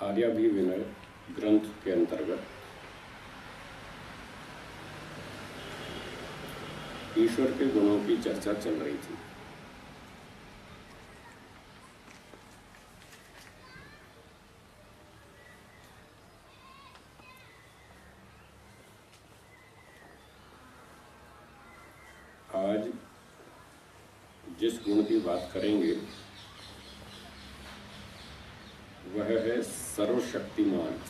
आर्याभिविनय ग्रंथ के अंतर्गत ईश्वर के गुणों की चर्चा चल रही थी। आज जिस गुण की बात करेंगे वह है सर्वशक्तिमान।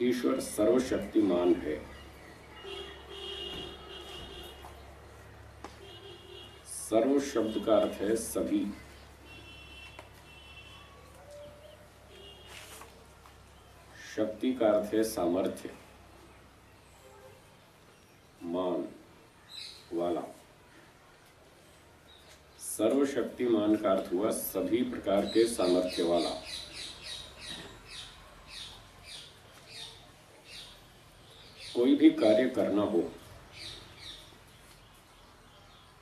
ईश्वर सर्वशक्तिमान है। सर्व शब्द का अर्थ है सभी। शक्ति का अर्थ है सामर्थ्य, मान वाला। सर्वशक्तिमान का अर्थ हुआ सभी प्रकार के सामर्थ्य वाला। कोई भी कार्य करना हो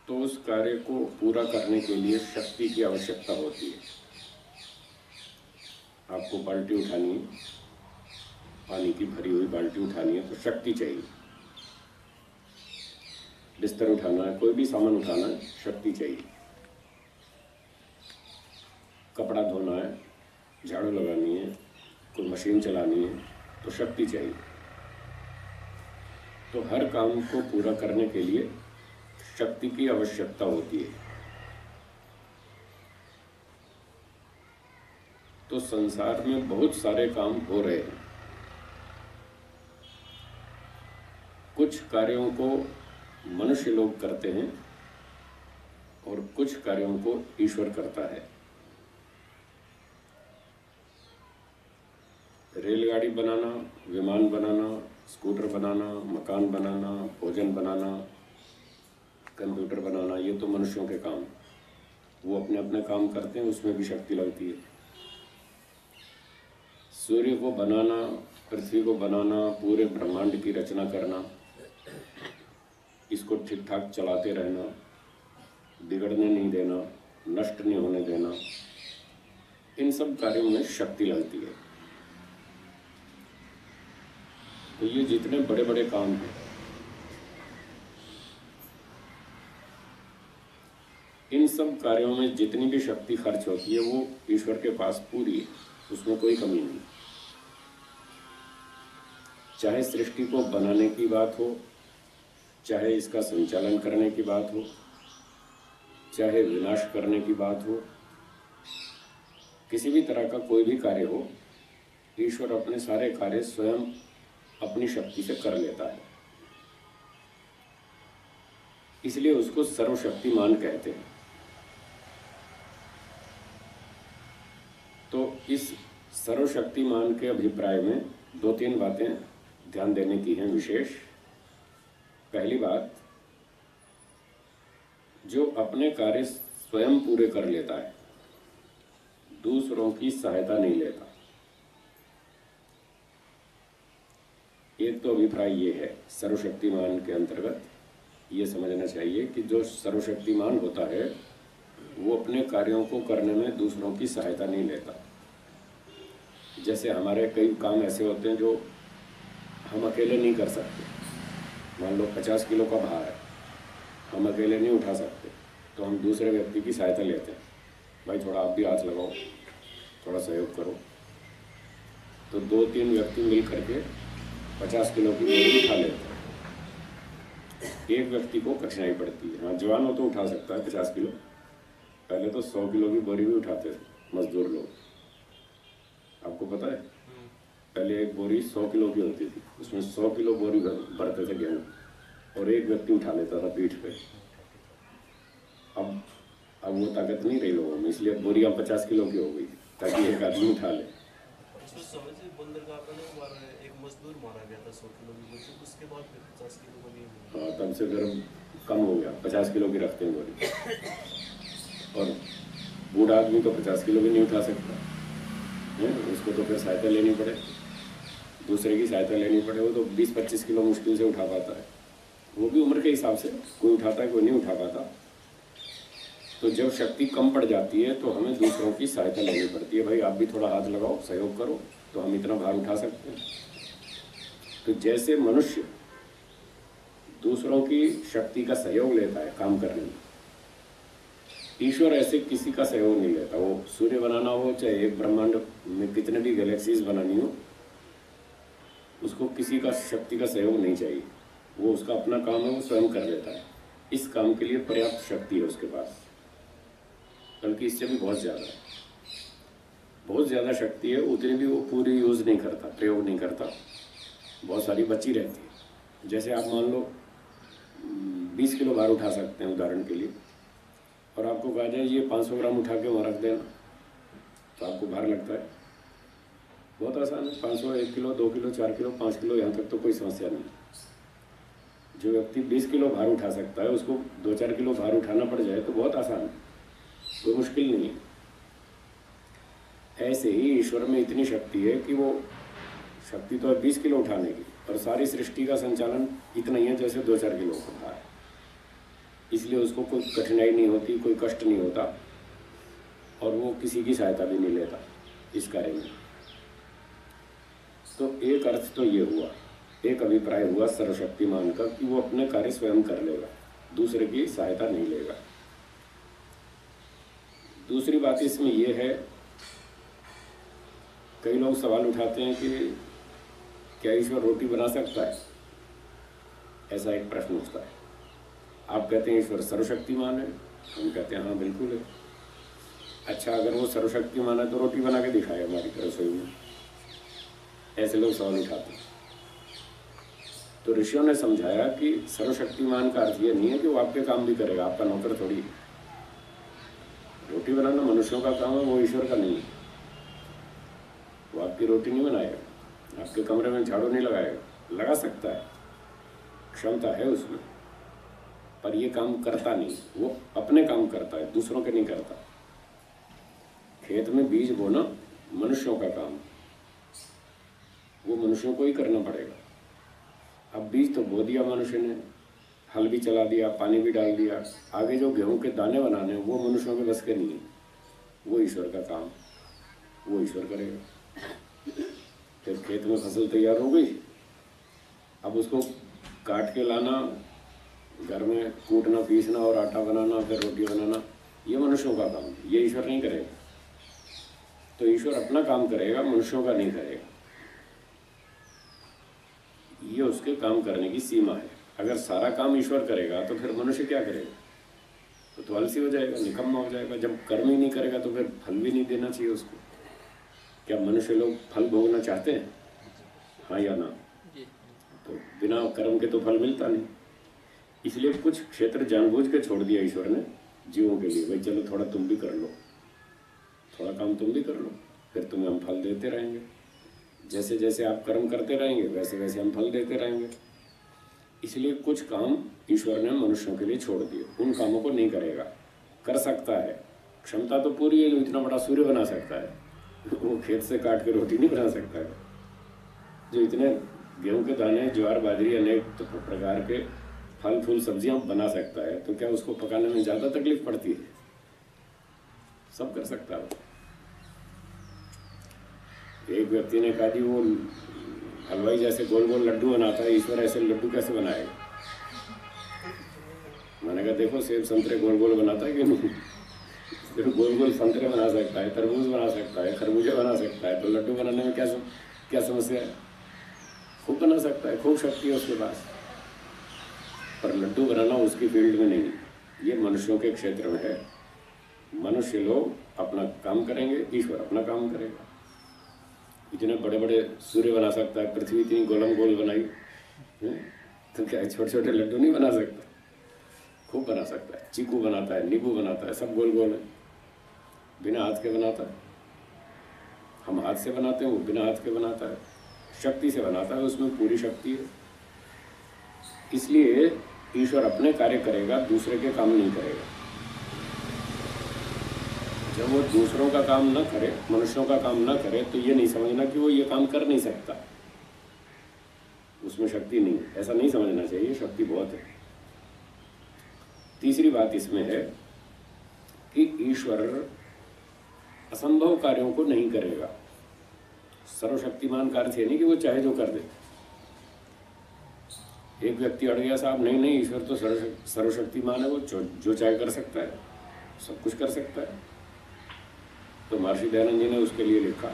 तो उस कार्य को पूरा करने के लिए शक्ति की आवश्यकता होती है। आपको बाल्टी उठानी है, पानी की भरी हुई बाल्टी उठानी है तो शक्ति चाहिए। बिस्तर उठाना है, कोई भी सामान उठाना है, शक्ति चाहिए। कपड़ा धोना है, झाड़ू लगानी है, कोई मशीन चलानी है तो शक्ति चाहिए। तो हर काम को पूरा करने के लिए शक्ति की आवश्यकता होती है। तो संसार में बहुत सारे काम हो रहे हैं। कुछ कार्यों को मनुष्य लोग करते हैं और कुछ कार्यों को ईश्वर करता है। रेलगाड़ी बनाना, विमान बनाना, स्कूटर बनाना, मकान बनाना, भोजन बनाना, कंप्यूटर बनाना, ये तो मनुष्यों के काम। वो अपने अपने काम करते हैं, उसमें भी शक्ति लगती है। सूर्य को बनाना, पृथ्वी को बनाना, पूरे ब्रह्मांड की रचना करना, इसको ठीक ठाक चलाते रहना, बिगड़ने नहीं देना, नष्ट नहीं होने देना, इन सब कार्यों में शक्ति लगती है। तो ये जितने बड़े बड़े काम हैं, इन सब कार्यों में जितनी भी शक्ति खर्च होती है वो ईश्वर के पास पूरी है, उसमें कोई कमी नहीं। चाहे सृष्टि को बनाने की बात हो, चाहे इसका संचालन करने की बात हो, चाहे विनाश करने की बात हो, किसी भी तरह का कोई भी कार्य हो, ईश्वर अपने सारे कार्य स्वयं अपनी शक्ति से कर लेता है। इसलिए उसको सर्वशक्तिमान कहते हैं। तो इस सर्वशक्तिमान के अभिप्राय में दो तीन बातें ध्यान देने की हैं विशेष। पहली बात, जो अपने कार्य स्वयं पूरे कर लेता है, दूसरों की सहायता नहीं लेता। एक तो अभिप्राय ये है सर्वशक्तिमान के अंतर्गत ये समझना चाहिए कि जो सर्वशक्तिमान होता है वो अपने कार्यों को करने में दूसरों की सहायता नहीं लेता। जैसे हमारे कई काम ऐसे होते हैं जो हम अकेले नहीं कर सकते। मान लो 50 किलो का भार है, हम अकेले नहीं उठा सकते, तो हम दूसरे व्यक्ति की सहायता लेते हैं। भाई थोड़ा आप भी हाथ लगाओ, थोड़ा सहयोग करो। तो 2-3 व्यक्ति मिल करके 50 किलो की बोरी उठा लेते हैं। एक व्यक्ति को कठिनाई पड़ती है। हाँ, जवान हो तो उठा सकता है 50 किलो। पहले तो 100 किलो की बोरी भी उठाते थे मजदूर लोग। आपको पता है, पहले एक बोरी 100 किलो की होती थी, उसमें 100 किलो बोरी भरते थे गेहूँ, और एक व्यक्ति उठा लेता था पीठ पे। अब वो ताकत नहीं रही लोगों में, इसलिए बोरियाँ 50 किलो की हो गई ताकि एक आदमी उठा ले। एक मजदूर मारा गया था 100 किलो की बोरी, उसके बाद फिर 50 किलो बोरी। हाँ, तब से गर्म कम हो गया, 50 किलो की रखते हैं बोरी। और बूढ़ा आदमी तो 50 किलो भी नहीं उठा सकता है, उसको तो फिर सहायता लेनी पड़े, दूसरे की सहायता लेनी पड़े। वो तो 20-25 किलो मुश्किल से उठा पाता है। वो भी उम्र के हिसाब से, कोई उठाता है कोई नहीं उठा पाता। तो जब शक्ति कम पड़ जाती है तो हमें दूसरों की सहायता लेनी पड़ती है। भाई आप भी थोड़ा हाथ लगाओ, सहयोग करो, तो हम इतना भार उठा सकते हैं। तो जैसे मनुष्य दूसरों की शक्ति का सहयोग लेता है काम करने में, ईश्वर ऐसे किसी का सहयोग नहीं लेता। वो सूर्य बनाना हो, चाहे एक ब्रह्मांड में कितने भी गैलेक्सीज बनानी हो, उसको किसी का शक्ति का सहयोग नहीं चाहिए। वो उसका अपना काम है, वो स्वयं कर लेता है। इस काम के लिए पर्याप्त शक्ति है उसके पास, बल्कि इससे भी बहुत ज़्यादा शक्ति है। उतनी भी वो पूरी यूज़ नहीं करता, प्रयोग नहीं करता, बहुत सारी बची रहती है। जैसे आप मान लो 20 किलो भार उठा सकते हैं उदाहरण के लिए, और आपको कहा जाए ये 500 ग्राम उठा के वहाँ रख देना, तो आपको भार लगता है। बहुत आसान है। 500, 1 किलो, 2 किलो, 4 किलो, 5 किलो, यहाँ तक तो कोई समस्या नहीं। जो व्यक्ति 20 किलो भार उठा सकता है, उसको 2-4 किलो भार उठाना पड़ जाए तो बहुत आसान है, कोई मुश्किल नहीं है। ऐसे ही ईश्वर में इतनी शक्ति है कि वो शक्ति तो है 20 किलो उठाने की, और सारी सृष्टि का संचालन इतना ही है जैसे 2-4 किलो का भार। इसलिए उसको कोई कठिनाई नहीं होती, कोई कष्ट नहीं होता, और वो किसी की सहायता भी नहीं लेता इस कार्य में। तो एक अर्थ तो ये हुआ, एक अभिप्राय हुआ सर्वशक्तिमान का कि वो अपने कार्य स्वयं कर लेगा, दूसरे की सहायता नहीं लेगा। दूसरी बात इसमें यह है, कई लोग सवाल उठाते हैं कि क्या ईश्वर रोटी बना सकता है? ऐसा एक प्रश्न उठता है। आप कहते हैं ईश्वर सर्वशक्तिमान है, हम कहते हैं हाँ बिल्कुल है। अच्छा, अगर वो सर्वशक्तिमान है तो रोटी बना के दिखाए हमारी रसोई में, ऐसे लोग सवाल उठाते हैं। तो ऋषियों ने समझाया कि सर्वशक्तिमान का अर्थ ये नहीं है कि वो आपके काम भी करेगा, आपका नौकर थोड़ी। रोटी बनाना मनुष्यों का काम है, वो ईश्वर का नहीं है। वो आपकी रोटी नहीं बनाएगा, आपके कमरे में झाड़ू नहीं लगाएगा, लगा सकता है, क्षमता है उसमें, पर ये काम करता नहीं। वो अपने काम करता है, दूसरों के नहीं करता। खेत में बीज बोना मनुष्यों का काम, वो मनुष्यों को ही करना पड़ेगा। अब बीज तो बो दिया मनुष्य ने, हल भी चला दिया, पानी भी डाल दिया, आगे जो गेहूं के दाने बनाने हैं वो मनुष्यों के बस के नहीं है, वो ईश्वर का काम, वो ईश्वर करेगा। फिर खेत में फसल तैयार हो गई, अब उसको काट के लाना, घर में कूटना, पीसना और आटा बनाना, फिर रोटी बनाना, ये मनुष्यों का काम, ये ईश्वर नहीं करेगा। तो ईश्वर अपना काम करेगा, मनुष्यों का नहीं करेगा। ये उसके काम करने की सीमा है। अगर सारा काम ईश्वर करेगा तो फिर मनुष्य क्या करेगा? तो आलसी हो जाएगा, निकम्मा हो जाएगा। जब कर्म ही नहीं करेगा तो फिर फल भी नहीं देना चाहिए उसको। क्या मनुष्य लोग फल भोगना चाहते हैं? हाँ या ना? तो बिना कर्म के तो फल मिलता नहीं। इसलिए कुछ क्षेत्र जानबूझ के छोड़ दिया ईश्वर ने जीवों के लिए, भाई चलो थोड़ा तुम भी कर लो, थोड़ा काम तुम भी कर लो, फिर तुम्हें हम फल देते रहेंगे। जैसे जैसे आप कर्म करते रहेंगे वैसे वैसे हम फल देते रहेंगे। इसलिए कुछ काम ईश्वर ने मनुष्यों के लिए छोड़ दिए, उन कामों को नहीं करेगा। कर सकता है, क्षमता तो पूरी है, जो इतना बड़ा सूर्य बना सकता है, वो खेत से काट के रोटी नहीं बना सकता है। जो इतने गेहूं के दाने, ज्वार, बाजरी, अनेक प्रकार के फल फूल सब्जियां बना सकता है, तो क्या उसको पकाने में ज़्यादा तकलीफ पड़ती है? सब कर सकता है। एक व्यक्ति ने कहा जी वो हलवाई जैसे गोल गोल लड्डू बनाता है, ईश्वर ऐसे लड्डू कैसे बनाएगा? मैंने कहा देखो सेब संतरे गोल गोल बनाता है कि नहीं? फिर गोल गोल संतरे बना सकता है, तरबूज बना सकता है, खरबूजे बना सकता है, तो लड्डू बनाने में क्या समस्या है? खूब बना सकता है, खूब शक्ति है उसके पास। पर लड्डू बनाना उसकी फील्ड में नहीं, ये मनुष्यों के क्षेत्र में है। मनुष्य लोग अपना काम करेंगे, ईश्वर अपना काम करेगा। इतने बड़े बड़े सूर्य बना सकता है, पृथ्वी इतनी गोलम गोल बनाई है, तो क्या छोटे छोटे लड्डू नहीं बना सकता? खूब बना सकता है। चीकू बनाता है, नींबू बनाता है, सब गोल गोल है, बिना हाथ के बनाता है। हम हाथ से बनाते हैं, वो बिना हाथ के बनाता है, शक्ति से बनाता है, उसमें पूरी शक्ति है। इसलिए ईश्वर अपने कार्य करेगा, दूसरे के काम नहीं करेगा। जब वो दूसरों का काम न करे, मनुष्यों का काम न करे, तो ये नहीं समझना कि वो ये काम कर नहीं सकता, उसमें शक्ति नहीं है, ऐसा नहीं समझना चाहिए। शक्ति बहुत है। तीसरी बात इसमें है ईश्वर असंभव कार्यों को नहीं करेगा। सर्वशक्तिमान का अर्थ ये नहीं कि वो चाहे जो कर दे। एक व्यक्ति अड़ गया, साहब नहीं नहीं ईश्वर तो सर्वशक्तिमान है, वो जो चाहे कर सकता है, सब कुछ कर सकता है। तो महर्षि दयानंद जी ने उसके लिए लिखा,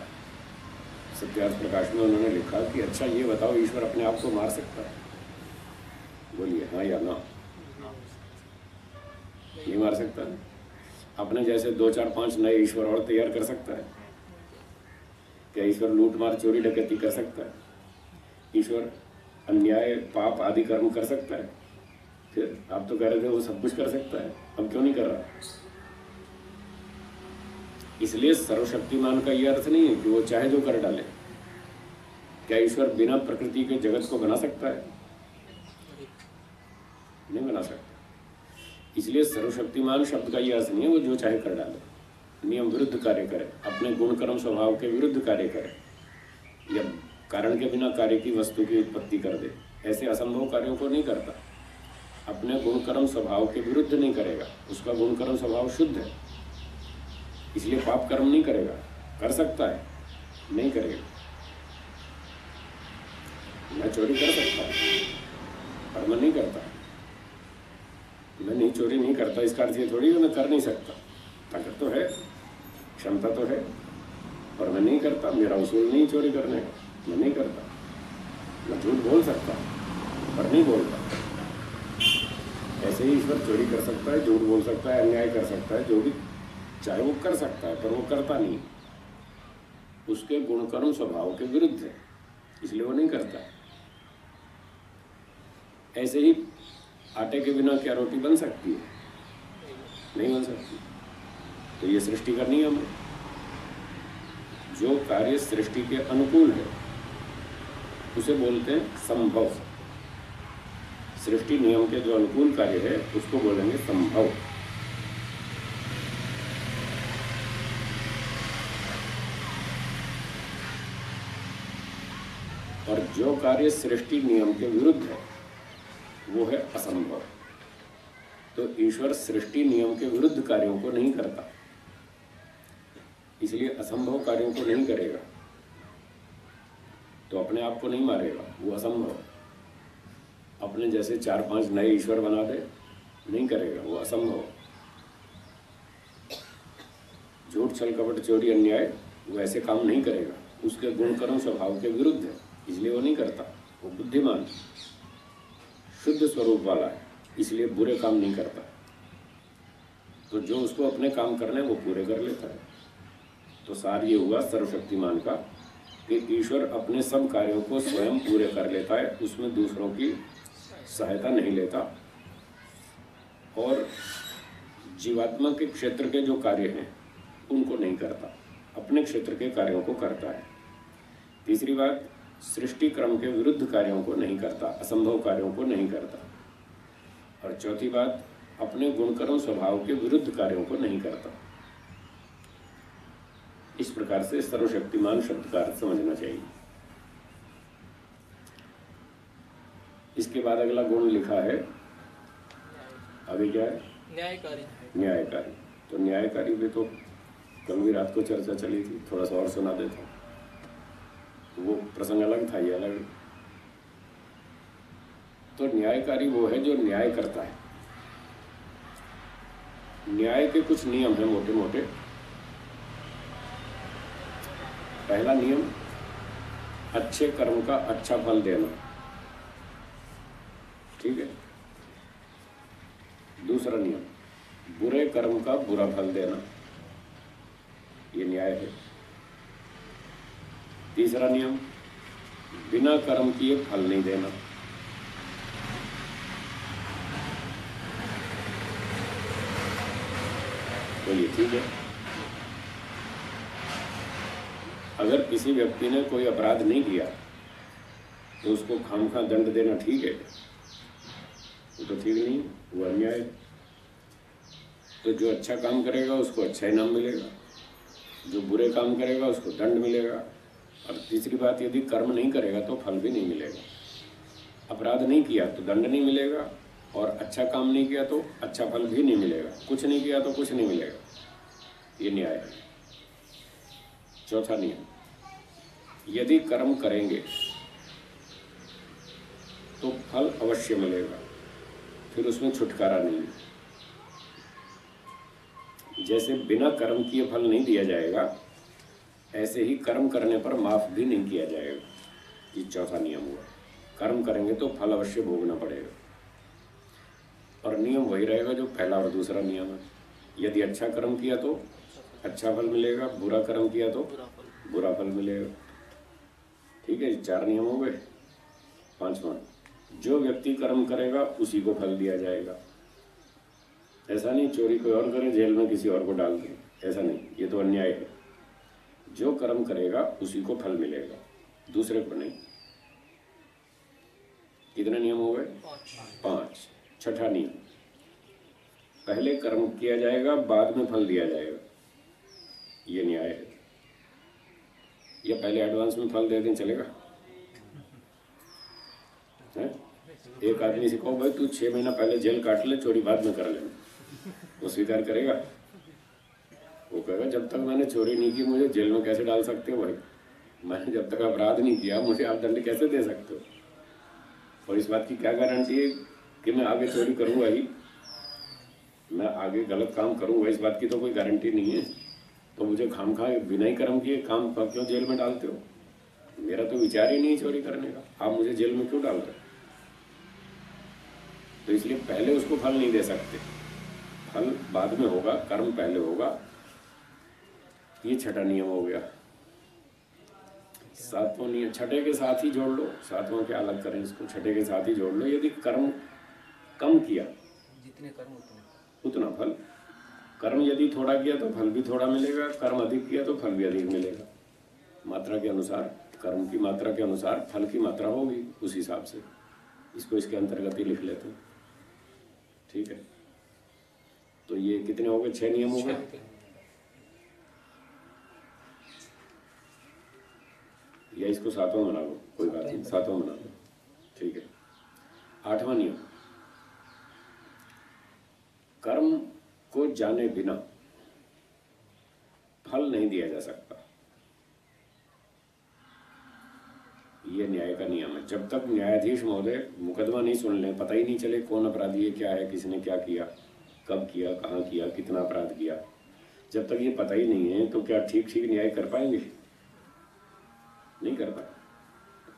सत्यार्थ प्रकाश में उन्होंने लिखा कि अच्छा ये बताओ, ईश्वर अपने आप को मार सकता है? बोलिए हाँ या ना। नहीं मार सकता। अपने जैसे 2 4 5 नए ईश्वर और तैयार कर सकता है? क्या ईश्वर लूट मार चोरी डकैती कर सकता है? ईश्वर अन्याय पाप आदि कर्म कर सकता है? फिर आप तो कह रहे थे वो सब कुछ कर सकता है, अब क्यों नहीं कर रहा? इसलिए सर्वशक्तिमान का यह अर्थ नहीं है कि वो चाहे जो कर डाले। क्या ईश्वर बिना प्रकृति के जगत को बना सकता है? नहीं बना सकता। इसलिए सर्वशक्तिमान शब्द का यह अर्थ नहीं है वो जो चाहे कर डाले, नियम विरुद्ध कार्य करे, अपने गुण कर्म स्वभाव के विरुद्ध कार्य करे, या कारण के बिना कार्य की वस्तु की उत्पत्ति कर दे। ऐसे असंभव कार्यों को नहीं करता। अपने गुण कर्म स्वभाव के विरुद्ध नहीं करेगा, उसका गुण कर्म स्वभाव शुद्ध है, इसलिए पाप कर्म नहीं करेगा। कर सकता है, नहीं करेगा। मैं चोरी कर सकता है पर मैं नहीं करता। मैं नहीं चोरी नहीं करता इसका अर्थ ये थोड़ी है मैं कर नहीं सकता। ताकत तो है, क्षमता तो है, पर मैं नहीं करता। मेरा उसूल नहीं चोरी करने का, मैं नहीं करता। मैं झूठ बोल सकता पर नहीं बोलता। ऐसे ही ईश्वर चोरी कर सकता है, झूठ बोल सकता है, अन्याय कर सकता है, जो भी चाहे वो कर सकता है, पर वो करता नहीं। उसके गुण कर्म स्वभाव के विरुद्ध है, इसलिए वो नहीं करता। ऐसे ही आटे के बिना क्या रोटी बन सकती है? नहीं बन सकती। तो ये सृष्टि करनी है हमें। जो कार्य सृष्टि के अनुकूल है उसे बोलते हैं संभव। सृष्टि नियम के जो अनुकूल कार्य है उसको बोलेंगे संभव। और जो कार्य सृष्टि नियम के विरुद्ध है वो है असंभव। तो ईश्वर सृष्टि नियम के विरुद्ध कार्यों को नहीं करता, इसलिए असंभव कार्यों को नहीं करेगा। तो अपने आप को नहीं मारेगा, वो असंभव। अपने जैसे 4 5 नए ईश्वर बना दे, नहीं करेगा, वो असंभव। झूठ छल कपट चोरी अन्याय वो ऐसे काम नहीं करेगा, उसके गुण कर्म स्वभाव के विरुद्ध है, इसलिए वो नहीं करता। वो बुद्धिमान शुद्ध स्वरूप वाला है, इसलिए बुरे काम नहीं करता। तो जो उसको अपने काम करने वो पूरे कर लेता है। तो सार ये हुआ सर्वशक्तिमान का कि ईश्वर अपने सब कार्यों को स्वयं पूरे कर लेता है, उसमें दूसरों की सहायता नहीं लेता। और जीवात्मा के क्षेत्र के जो कार्य हैं उनको नहीं करता, अपने क्षेत्र के कार्यों को करता है। तीसरी बात, सृष्टि क्रम के विरुद्ध कार्यों को नहीं करता, असंभव कार्यों को नहीं करता। और चौथी बात, अपने गुणकर्म स्वभाव के विरुद्ध कार्यों को नहीं करता। इस प्रकार से सर्वशक्तिमान शब्द का अर्थ समझना चाहिए। इसके बाद अगला गुण लिखा है, आगे क्या है? न्यायकारी। न्यायकारी। तो न्यायकारी भी तो कल भी रात को चर्चा चली थी, थोड़ा सा और सुना देता हूँ। वो प्रसंग अलग था, ये अलग। तो न्यायकारी वो है जो न्याय करता है। न्याय के कुछ नियम हैं मोटे मोटे। पहला नियम, अच्छे कर्म का अच्छा फल देना, ठीक है। दूसरा नियम, बुरे कर्म का बुरा फल देना, ये न्याय है। तीसरा नियम, बिना कर्म किए फल नहीं देना। बोलिए ठीक है। अगर किसी व्यक्ति ने कोई अपराध नहीं किया तो उसको खामखा दंड देना ठीक है? वो तो ठीक नहीं, वो अन्याय है। तो जो अच्छा काम करेगा उसको अच्छा इनाम मिलेगा, जो बुरे काम करेगा उसको दंड मिलेगा। और तीसरी बात, यदि कर्म नहीं करेगा तो फल भी नहीं मिलेगा। अपराध नहीं किया तो दंड नहीं मिलेगा, और अच्छा काम नहीं किया तो अच्छा फल भी नहीं मिलेगा। कुछ नहीं किया तो कुछ नहीं मिलेगा। ये न्याय है। चौथा नियम, यदि कर्म करेंगे तो फल अवश्य मिलेगा, फिर उसमें छुटकारा नहीं है। जैसे बिना कर्म किए फल नहीं दिया जाएगा, ऐसे ही कर्म करने पर माफ भी नहीं किया जाएगा। ये चौथा नियम हुआ। कर्म करेंगे तो फल अवश्य भोगना पड़ेगा, और नियम वही रहेगा जो पहला और दूसरा नियम है। यदि अच्छा कर्म किया तो अच्छा फल मिलेगा, बुरा कर्म किया तो बुरा फल मिलेगा। ठीक है, 4 नियम हो गए। 5वां, जो व्यक्ति कर्म करेगा उसी को फल दिया जाएगा। ऐसा नहीं चोरी कोई और करे, जेल में किसी और को डाल दे, ऐसा नहीं, ये तो अन्याय है। जो कर्म करेगा उसी को फल मिलेगा, दूसरे को नहीं। कितने नियम हो गए? 5। छठा नियम, पहले कर्म किया जाएगा, बाद में फल दिया जाएगा। ये न्याय है। या पहले एडवांस में फल दे दें चलेगा? है? एक आदमी से कहो भाई तू 6 महीना पहले जेल काट ले, चोरी बाद में कर लेना, वो स्वीकार करेगा? वो कहेगा जब तक मैंने चोरी नहीं की मुझे जेल में कैसे डाल सकते हो भाई? मैंने जब तक अपराध नहीं किया मुझे आप दंड कैसे दे सकते हो? और इस बात की क्या गारंटी है कि मैं आगे चोरी करूंगा ही, मैं आगे गलत काम करूंगा? इस बात की तो कोई गारंटी नहीं है। तो मुझे खामखा बिना ही कर्म किए काम क्यों जेल में डालते हो? मेरा तो विचार ही नहीं चोरी करने का, आप मुझे जेल में क्यों डाल रहे हो? तो इसलिए पहले उसको फल नहीं दे सकते, फल बाद में होगा, कर्म पहले होगा। ये छठा नियम हो गया। 7वां नियम, छठे के साथ ही जोड़ लो, 7वां क्या अलग करें इसको, छठे के साथ ही जोड़ लो। यदि कर्म कम किया, जितने कर्म उतना फल। कर्म यदि थोड़ा किया तो फल भी थोड़ा मिलेगा, कर्म अधिक किया तो फल भी अधिक मिलेगा। मात्रा के अनुसार, कर्म की मात्रा के अनुसार फल की मात्रा होगी, उस हिसाब से इसको इसके अंतर्गत ही लिख लेते हैं। ठीक है, तो ये कितने हो गए? 6 नियम हो गए। या इसको 7वां बना लो, कोई बात नहीं, 7वां बना लो। ठीक है, 8वां नियम, कर्म को जाने बिना फल नहीं दिया जा सकता। यह न्याय का नियम है। जब तक न्यायाधीश महोदय मुकदमा नहीं सुन लें, पता ही नहीं चले कौन अपराधी है, क्या है, किसने क्या किया, कब किया, कहाँ किया, कितना अपराध किया, जब तक ये पता ही नहीं है तो क्या ठीक ठीक न्याय कर पाएंगे? नहीं कर पाए।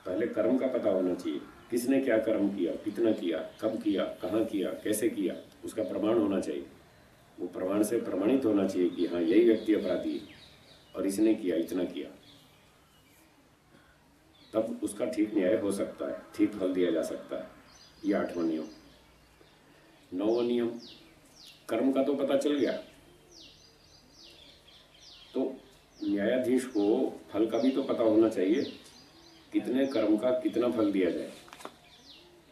पहले कर्म का पता होना चाहिए, किसने क्या कर्म किया, कितना किया, कब किया, कहाँ किया, कैसे किया, उसका प्रमाण होना चाहिए। वो प्रमाण से प्रमाणित होना चाहिए कि हाँ यही व्यक्ति अपराधी है और इसने किया, इतना किया, तब उसका ठीक न्याय हो सकता है, ठीक फल दिया जा सकता है। ये 8वां नियम। 9वां नियम, कर्म का तो पता चल गया, तो न्यायाधीश को फल का भी तो पता होना चाहिए, कितने कर्म का कितना फल दिया जाए,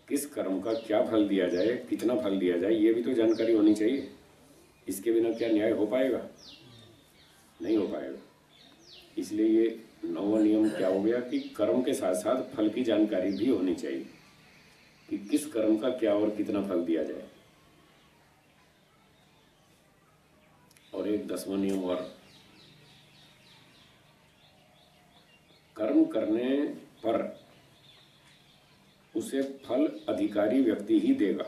किस कर्म का क्या फल दिया जाए, कितना फल दिया जाए, ये भी तो जानकारी होनी चाहिए। इसके बिना क्या न्याय हो पाएगा? नहीं हो पाएगा। इसलिए ये 9वां नियम क्या हो गया कि कर्म के साथ साथ फल की जानकारी भी होनी चाहिए कि किस कर्म का क्या और कितना फल दिया जाए। और एक 10वां नियम और, कर्म करने पर उसे फल अधिकारी व्यक्ति ही देगा,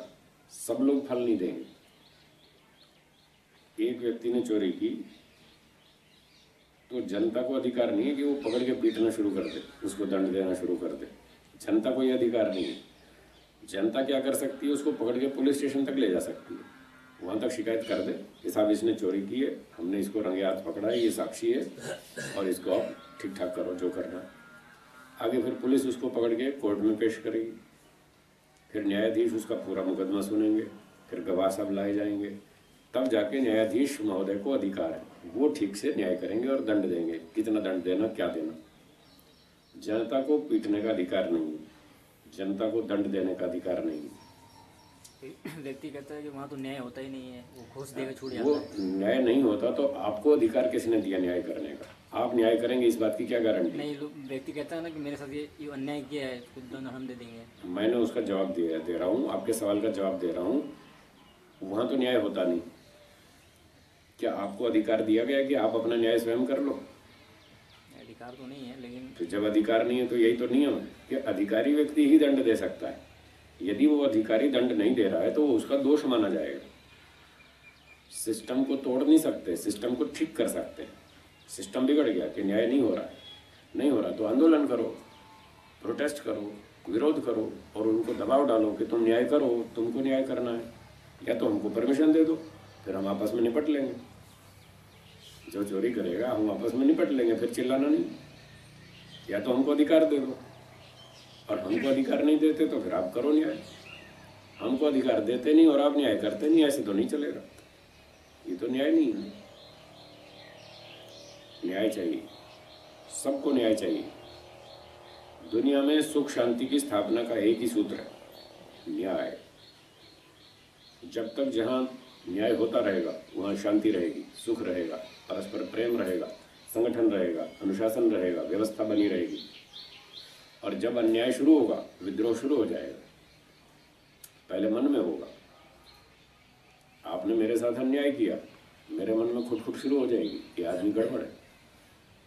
सब लोग फल नहीं देंगे। एक व्यक्ति ने चोरी की तो जनता को अधिकार नहीं है कि वो पकड़ के पीटना शुरू कर दे, उसको दंड देना शुरू कर दे। जनता को ये अधिकार नहीं है। जनता क्या कर सकती है? उसको पकड़ के पुलिस स्टेशन तक ले जा सकती है, वहाँ तक शिकायत कर दे कि साहब इसने चोरी की है, हमने इसको रंगे हाथ पकड़ा है, ये साक्षी है और इसको आप ठीक ठाक करो जो करना है। आगे फिर पुलिस उसको पकड़ के कोर्ट में पेश करेगी, फिर न्यायाधीश उसका पूरा मुकदमा सुनेंगे, फिर गवाह सब लाए जाएंगे, तब जाके न्यायाधीश महोदय को अधिकार है, वो ठीक से न्याय करेंगे और दंड देंगे, कितना दंड देना, क्या देना। जनता को पीटने का अधिकार नहीं है, जनता को दंड देने का अधिकार नहीं है। व्यक्ति कहता है कि वहाँ तो न्याय होता ही नहीं है, वो घूस देकर छूट जाता वो है। न्याय नहीं होता तो आपको अधिकार किसने दिया न्याय करने का? आप न्याय करेंगे इस बात की क्या गारंटी? नहीं, व्यक्ति कहता है ना कि मेरे साथ ये अन्याय किया है, कुछ दंड हम दे देंगे। मैंने उसका जवाब दे रहा हूँ, आपके सवाल का जवाब दे रहा हूँ। वहाँ तो न्याय होता नहीं, क्या आपको अधिकार दिया गया कि आप अपना न्याय स्वयं कर लो? अधिकार तो नहीं है, लेकिन तो जब अधिकार नहीं है तो यही तो नियम है कि अधिकारी व्यक्ति ही दंड दे सकता है। यदि वो अधिकारी दंड नहीं दे रहा है तो वो उसका दोष माना जाएगा। सिस्टम को तोड़ नहीं सकते, सिस्टम को ठीक कर सकते हैं। सिस्टम बिगड़ गया कि न्याय नहीं हो रहा है, नहीं हो रहा तो आंदोलन करो, प्रोटेस्ट करो, विरोध करो और उनको दबाव डालो कि तुम न्याय करो, तुमको न्याय करना है, या तो हमको परमिशन दे दो, फिर हम आपस में निपट लेंगे। जो चोरी करेगा हम आपस में निपट लेंगे, फिर चिल्लाना नहीं। या तो हमको अधिकार दे दो, और हमको अधिकार नहीं देते तो फिर आप करो न्याय। हमको अधिकार देते नहीं और आप न्याय करते नहीं, ऐसे तो नहीं चलेगा। ये तो न्याय नहीं है। न्याय चाहिए, सबको न्याय चाहिए। दुनिया में सुख शांति की स्थापना का एक ही सूत्र है, न्याय। जब तक जहाँ न्याय होता रहेगा वहाँ शांति रहेगी, सुख रहेगा, परस्पर प्रेम रहेगा, संगठन रहेगा, अनुशासन रहेगा, व्यवस्था बनी रहेगी। और जब अन्याय शुरू होगा, विद्रोह शुरू हो जाएगा। पहले मन में होगा, आपने मेरे साथ अन्याय किया, मेरे मन में खुद शुरू हो जाएगी कि आदमी गड़बड़ है,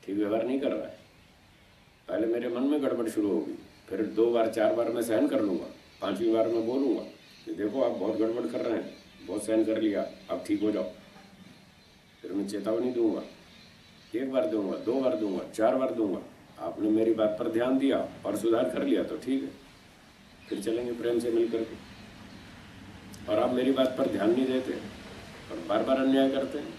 ठीक व्यवहार नहीं कर रहा है। पहले मेरे मन में गड़बड़ शुरू होगी, फिर 2 बार 4 बार मैं सहन कर लूँगा, 5वीं बार मैं बोलूँगा कि देखो आप बहुत गड़बड़ कर रहे हैं, बहुत सहन कर लिया, अब ठीक हो जाओ। फिर मैं चेतावनी दूंगा, 1 बार दूंगा, 2 बार दूंगा, 4 बार दूंगा। आपने मेरी बात पर ध्यान दिया और सुधार कर लिया तो ठीक है, फिर चलेंगे प्रेम से मिल करके। और आप मेरी बात पर ध्यान नहीं देते और बार बार अन्याय करते हैं,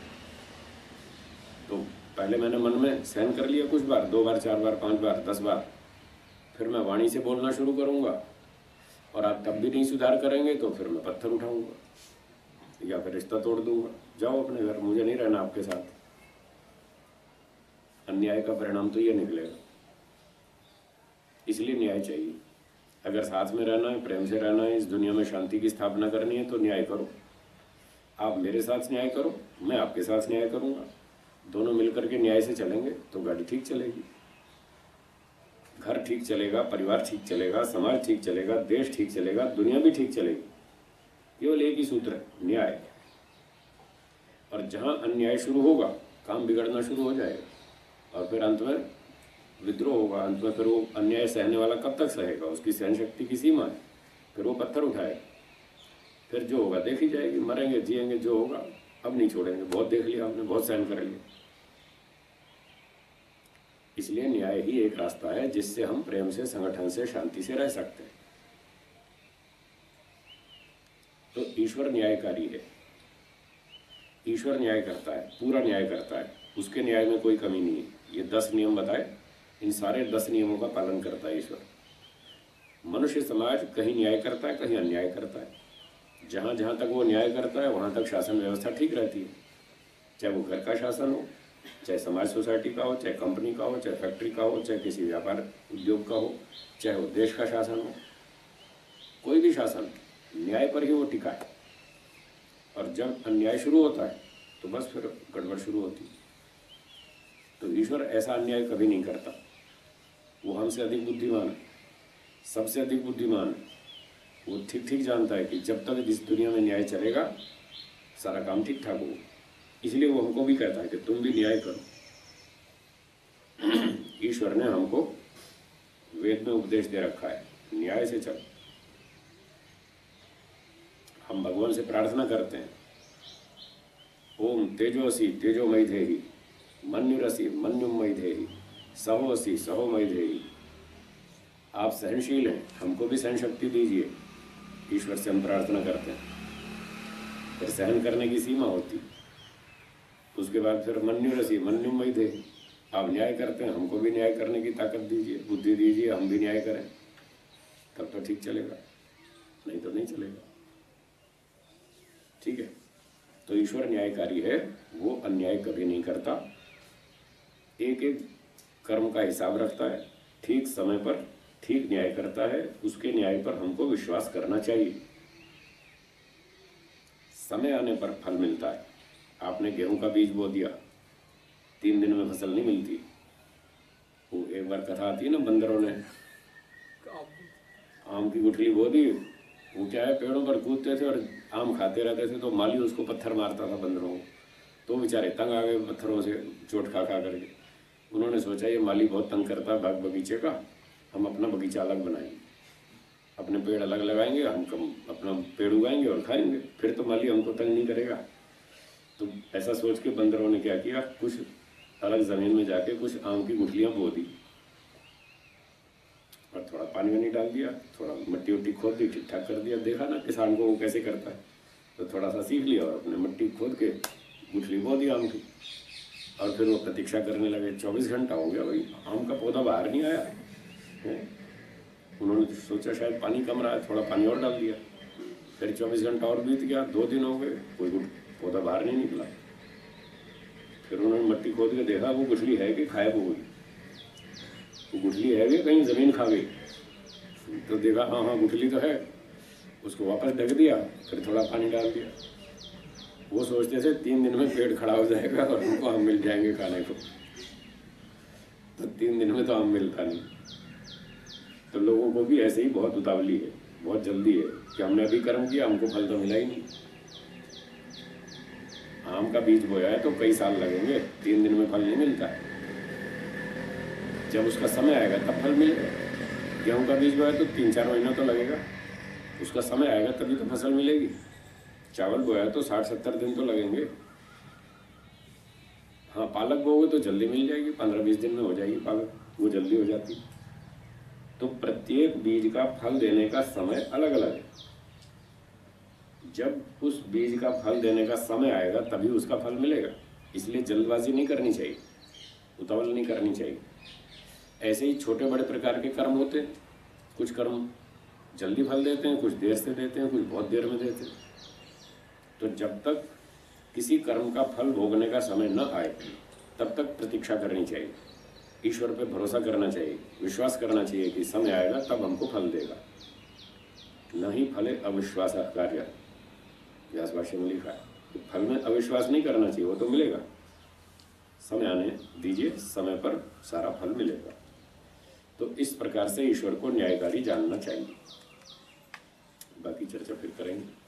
तो पहले मैंने मन में सहन कर लिया कुछ बार, 2 बार, 4 बार, 5 बार, 10 बार, फिर मैं वाणी से बोलना शुरू करूंगा और आप तब भी नहीं सुधार करेंगे तो फिर मैं पत्थर उठाऊंगा या फिर रिश्ता तोड़ दूंगा। जाओ अपने घर, मुझे नहीं रहना आपके साथ। अन्याय का परिणाम तो ये निकलेगा। इसलिए न्याय चाहिए। अगर साथ में रहना है, प्रेम से रहना है, इस दुनिया में शांति की स्थापना करनी है तो न्याय करो। आप मेरे साथ न्याय करो, मैं आपके साथ न्याय करूंगा, दोनों मिलकर के न्याय से चलेंगे तो गाड़ी ठीक चलेगी, घर ठीक चलेगा, परिवार ठीक चलेगा, समाज ठीक चलेगा, देश ठीक चलेगा, दुनिया भी ठीक चलेगी। केवल एक ही सूत्र है, न्याय। और जहां अन्याय शुरू होगा काम बिगड़ना शुरू हो जाएगा और फिर अंत में विद्रोह होगा। अंत में फिर वो अन्याय सहने वाला कब तक सहेगा, उसकी सहन शक्ति की सीमा है। फिर वो पत्थर उठाएगा, फिर जो होगा देखी जाएगी, मरेंगे जिएंगे, जो होगा अब नहीं छोड़ेंगे। बहुत देख लिया आपने, बहुत सहन कर लिया। इसलिए न्याय ही एक रास्ता है जिससे हम प्रेम से, संगठन से, शांति से रह सकते हैं। तो ईश्वर न्यायकारी है, ईश्वर न्याय करता है, पूरा न्याय करता है, उसके न्याय में कोई कमी नहीं है। ये 10 नियम बताए, इन सारे 10 नियमों का पालन करता है ईश्वर। मनुष्य समाज कहीं न्याय करता है, कहीं अन्याय करता है। जहाँ जहाँ तक वो न्याय करता है वहाँ तक शासन व्यवस्था ठीक रहती है, चाहे वो घर का शासन हो, चाहे समाज सोसाइटी का हो, चाहे कंपनी का हो, चाहे फैक्ट्री का हो, चाहे किसी व्यापार उद्योग का हो, चाहे वो देश का शासन हो। कोई भी शासन न्याय पर ही वो टिका है। और जब अन्याय शुरू होता है तो बस फिर गड़बड़ शुरू होती है। तो ईश्वर ऐसा अन्याय कभी नहीं करता। वो हमसे अधिक बुद्धिमान है, सबसे अधिक बुद्धिमान है। वो ठीक ठीक जानता है कि जब तक इस दुनिया में न्याय चलेगा सारा काम ठीक ठाक होगा। इसलिए वो हमको भी कहता है कि तुम भी न्याय करो। ईश्वर ने हमको वेद में उपदेश दे रखा है, न्याय से चलो। हम भगवान से प्रार्थना करते हैं, ओम तेजोसी तेजोमयी धेहि, मन्युरसी मन्युमयी धेहि, सहोसी सहोमयी धेहि। आप सहनशील हैं, हमको भी सहन शक्ति दीजिए। ईश्वर से हम प्रार्थना करते हैं। फिर सहन करने की सीमा होती, उसके बाद फिर मन्युरसी मन्युमयी धेहि। आप न्याय करते हैं, हमको भी न्याय करने की ताकत दीजिए, बुद्धि दीजिए, हम भी न्याय करें, तब तो ठीक चलेगा, नहीं तो नहीं चलेगा। ठीक है, तो ईश्वर न्यायकारी है, वो अन्याय कभी नहीं करता। एक एक कर्म का हिसाब रखता है, ठीक समय पर ठीक न्याय करता है। उसके न्याय पर हमको विश्वास करना चाहिए। समय आने पर फल मिलता है। आपने गेहूं का बीज बो दिया, 3 दिन में फसल नहीं मिलती। वो एक बार कथा आती है ना, बंदरों ने आम की गुठली बो दी, वो क्या है पेड़ों पर कूदते थे और आम खाते रहते थे, तो माली उसको पत्थर मारता था बंदरों को। तो बेचारे तंग आ गए पत्थरों से चोट खा खा करके। उन्होंने सोचा ये माली बहुत तंग करता है बाग बगीचे का, हम अपना बगीचा अलग बनाएंगे, अपने पेड़ अलग लगाएंगे, हम कम अपना पेड़ उगाएंगे और खाएंगे, फिर तो माली हमको तंग नहीं करेगा। तो ऐसा सोच के बंदरों ने क्या किया, कुछ अलग ज़मीन में जाके कुछ आम की गुठलियाँ बो दी और थोड़ा पानी वानी डाल दिया, थोड़ा मिट्टी उट्टी खोद दी, ठीक ठाक कर दिया। देखा ना किसान को वो कैसे करता है, तो थोड़ा सा सीख लिया और अपने मिट्टी खोद के गुठली बो दी आम की। और फिर वो प्रतीक्षा करने लगे। 24 घंटा हो गया भाई, आम का पौधा बाहर नहीं आया है। उन्होंने सोचा शायद पानी कम रहा है, थोड़ा पानी और डाल दिया। फिर 24 घंटा और बीत गया, 2 दिन हो गए, कोई पौधा बाहर नहीं निकला। फिर उन्होंने मिट्टी खोद के देखा वो गुठली है कि गायब हो गई, वो गुठली है कि कहीं ज़मीन खा गई। तो देखा हाँ गुठली तो है, उसको वापस ढक दिया, फिर थोड़ा पानी डाल दिया। वो सोचते थे 3 दिन में पेड़ खड़ा हो जाएगा और हमको आम मिल जाएंगे खाने को, तो 3 दिन में तो आम मिलता नहीं। तो लोगों को भी ऐसे ही बहुत उतावली है, बहुत जल्दी है कि हमने अभी कर्म किया, हमको फल तो मिला ही नहीं। आम का बीज बोया है तो कई साल लगेंगे, 3 दिन में फल नहीं मिलता है। जब उसका समय आएगा तब फल मिलेगा। गेहूं का बीज बोया तो 3-4 महीना तो लगेगा, उसका समय आएगा तभी तो फसल मिलेगी। चावल बोया तो 60-70 दिन तो लगेंगे। हाँ, पालक बोओगे तो जल्दी मिल जाएगी, 15-20 दिन में हो जाएगी पालक, वो जल्दी हो जाती। तो प्रत्येक बीज का फल देने का समय अलग अलग है। जब उस बीज का फल देने का समय आएगा तभी उसका फल मिलेगा। इसलिए जल्दबाजी नहीं करनी चाहिए, उतावल नहीं करनी चाहिए। ऐसे ही छोटे बड़े प्रकार के कर्म होते हैं। कुछ कर्म जल्दी फल देते हैं, कुछ देर से देते हैं, कुछ बहुत देर में देते हैं। तो जब तक किसी कर्म का फल भोगने का समय न आए तब तक प्रतीक्षा करनी चाहिए, ईश्वर पे भरोसा करना चाहिए, विश्वास करना चाहिए कि समय आएगा तब हमको फल देगा। न ही फले अविश्वास कार्य, व्यास भाष्य में लिखा है कि फल में अविश्वास नहीं करना चाहिए, वो तो मिलेगा। समय आने दीजिए, समय पर सारा फल मिलेगा। तो इस प्रकार से ईश्वर को न्यायकारी जानना चाहिए। बाकी चर्चा फिर करेंगे।